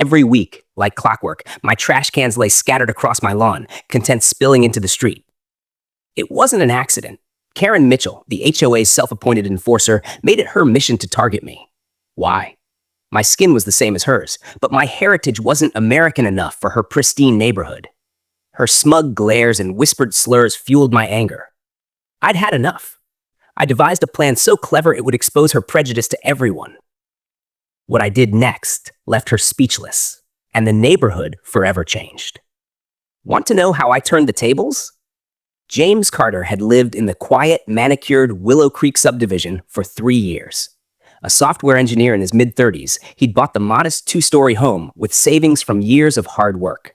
Every week, like clockwork, my trash cans lay scattered across my lawn, content spilling into the street. It wasn't an accident. Karen Mitchell, the HOA's self-appointed enforcer, made it her mission to target me. Why? My skin was the same as hers, but my heritage wasn't American enough for her pristine neighborhood. Her smug glares and whispered slurs fueled my anger. I'd had enough. I devised a plan so clever it would expose her prejudice to everyone. What I did next left her speechless, and the neighborhood forever changed. Want to know how I turned the tables? James Carter had lived in the quiet, manicured Willow Creek subdivision for 3 years. A software engineer in his mid-30s, he'd bought the modest 2-story home with savings from years of hard work.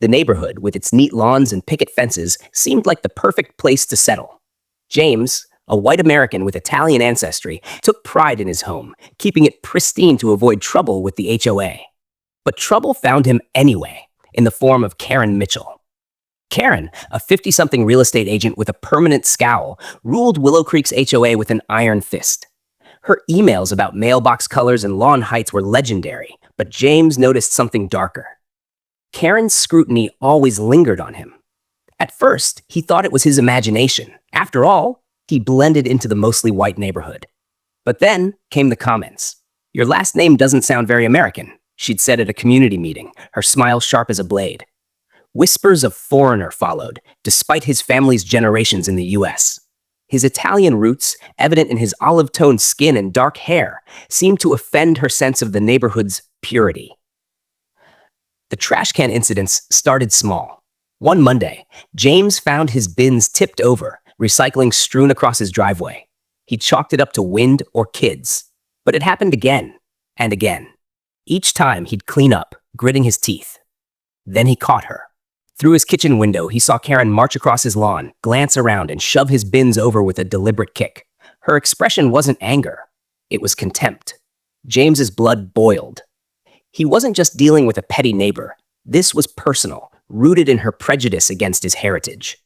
The neighborhood, with its neat lawns and picket fences, seemed like the perfect place to settle. James, a white American with Italian ancestry, took pride in his home, keeping it pristine to avoid trouble with the HOA. But trouble found him anyway, in the form of Karen Mitchell. Karen, a 50-something real estate agent with a permanent scowl, ruled Willow Creek's HOA with an iron fist. Her emails about mailbox colors and lawn heights were legendary, but James noticed something darker. Karen's scrutiny always lingered on him. At first, he thought it was his imagination. After all, he blended into the mostly white neighborhood. But then came the comments. "Your last name doesn't sound very American," she'd said at a community meeting, her smile sharp as a blade. Whispers of foreigner followed, despite his family's generations in the U.S. His Italian roots, evident in his olive-toned skin and dark hair, seemed to offend her sense of the neighborhood's purity. The trash can incidents started small. One Monday, James found his bins tipped over, recycling strewn across his driveway. He chalked it up to wind or kids. But it happened again and again. Each time he'd clean up, gritting his teeth. Then he caught her. Through his kitchen window, he saw Karen march across his lawn, glance around, and shove his bins over with a deliberate kick. Her expression wasn't anger. It was contempt. James's blood boiled. He wasn't just dealing with a petty neighbor. This was personal, rooted in her prejudice against his heritage.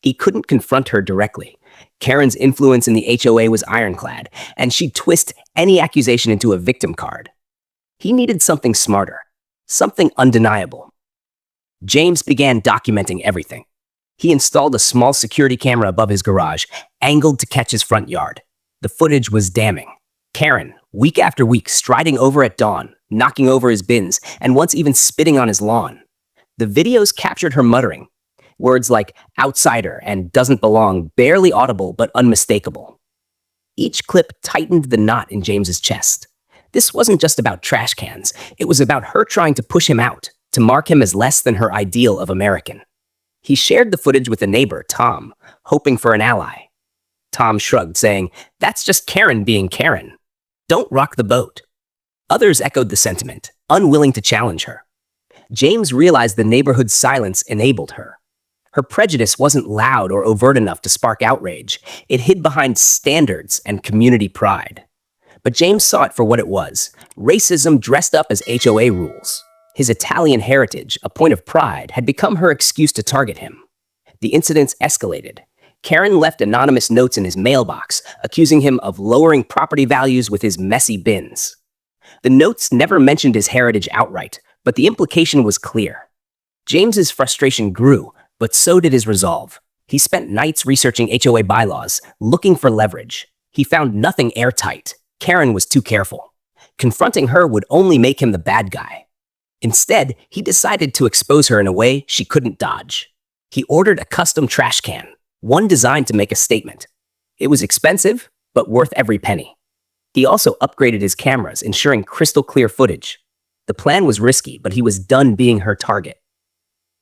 He couldn't confront her directly. Karen's influence in the HOA was ironclad, and she'd twist any accusation into a victim card. He needed something smarter, something undeniable. James began documenting everything. He installed a small security camera above his garage, angled to catch his front yard. The footage was damning. Karen, week after week, striding over at dawn, knocking over his bins, and once even spitting on his lawn. The videos captured her muttering, words like outsider and doesn't belong, barely audible but unmistakable. Each clip tightened the knot in James's chest. This wasn't just about trash cans. It was about her trying to push him out, to mark him as less than her ideal of American. He shared the footage with a neighbor, Tom, hoping for an ally. Tom shrugged, saying, "That's just Karen being Karen. Don't rock the boat." Others echoed the sentiment, unwilling to challenge her. James realized the neighborhood's silence enabled her. Her prejudice wasn't loud or overt enough to spark outrage. It hid behind standards and community pride. But James saw it for what it was, racism dressed up as HOA rules. His Italian heritage, a point of pride, had become her excuse to target him. The incidents escalated. Karen left anonymous notes in his mailbox, accusing him of lowering property values with his messy bins. The notes never mentioned his heritage outright, but the implication was clear. James's frustration grew, but so did his resolve. He spent nights researching HOA bylaws, looking for leverage. He found nothing airtight. Karen was too careful. Confronting her would only make him the bad guy. Instead, he decided to expose her in a way she couldn't dodge. He ordered a custom trash can, one designed to make a statement. It was expensive, but worth every penny. He also upgraded his cameras, ensuring crystal clear footage. The plan was risky, but he was done being her target.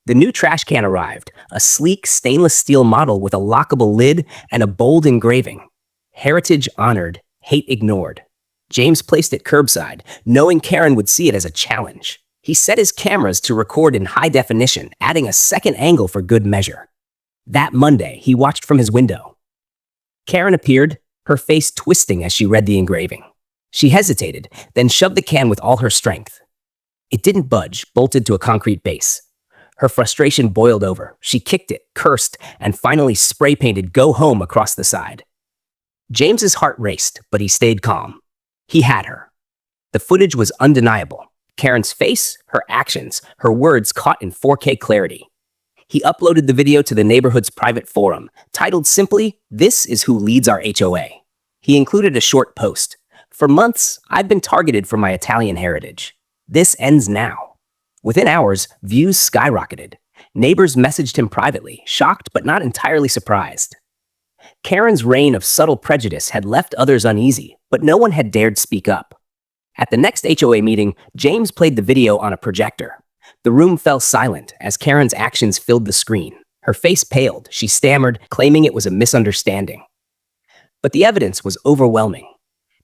The new trash can arrived, a sleek stainless steel model with a lockable lid and a bold engraving. Heritage honored, hate ignored. James placed it curbside, knowing Karen would see it as a challenge. He set his cameras to record in high definition, adding a second angle for good measure. That Monday, he watched from his window. Karen appeared, her face twisting as she read the engraving. She hesitated, then shoved the can with all her strength. It didn't budge, bolted to a concrete base. Her frustration boiled over. She kicked it, cursed, and finally spray-painted "Go home" across the side. James's heart raced, but he stayed calm. He had her. The footage was undeniable. Karen's face, her actions, her words caught in 4K clarity. He uploaded the video to the neighborhood's private forum, titled simply, "This is who leads our HOA." He included a short post. "For months, I've been targeted for my Italian heritage. This ends now." Within hours, views skyrocketed. Neighbors messaged him privately, shocked but not entirely surprised. Karen's reign of subtle prejudice had left others uneasy, but no one had dared speak up. At the next HOA meeting, James played the video on a projector. The room fell silent as Karen's actions filled the screen. Her face paled. She stammered, claiming it was a misunderstanding. But the evidence was overwhelming.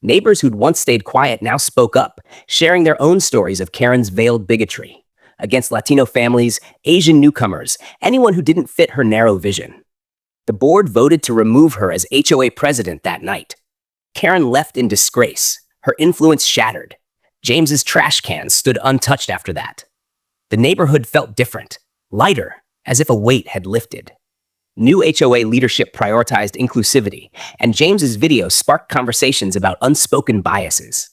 Neighbors who'd once stayed quiet now spoke up, sharing their own stories of Karen's veiled bigotry against Latino families, Asian newcomers, anyone who didn't fit her narrow vision. The board voted to remove her as HOA president that night. Karen left in disgrace, her influence shattered. James's trash cans stood untouched after that. The neighborhood felt different, lighter, as if a weight had lifted. New HOA leadership prioritized inclusivity, and James's video sparked conversations about unspoken biases.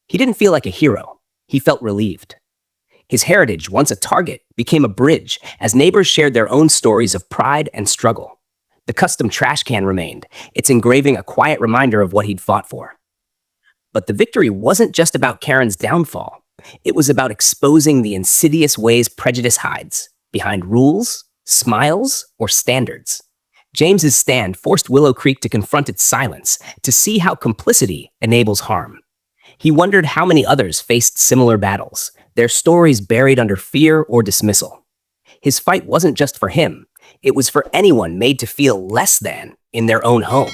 He didn't feel like a hero. He felt relieved. His heritage, once a target, became a bridge as neighbors shared their own stories of pride and struggle. The custom trash can remained, its engraving a quiet reminder of what he'd fought for. But the victory wasn't just about Karen's downfall. It was about exposing the insidious ways prejudice hides, behind rules, smiles, or standards. James's stand forced Willow Creek to confront its silence, to see how complicity enables harm. He wondered how many others faced similar battles, their stories buried under fear or dismissal. His fight wasn't just for him. It was for anyone made to feel less than in their own home.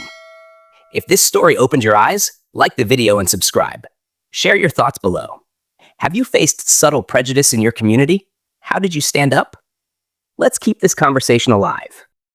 If this story opened your eyes, like the video and subscribe. Share your thoughts below. Have you faced subtle prejudice in your community? How did you stand up? Let's keep this conversation alive.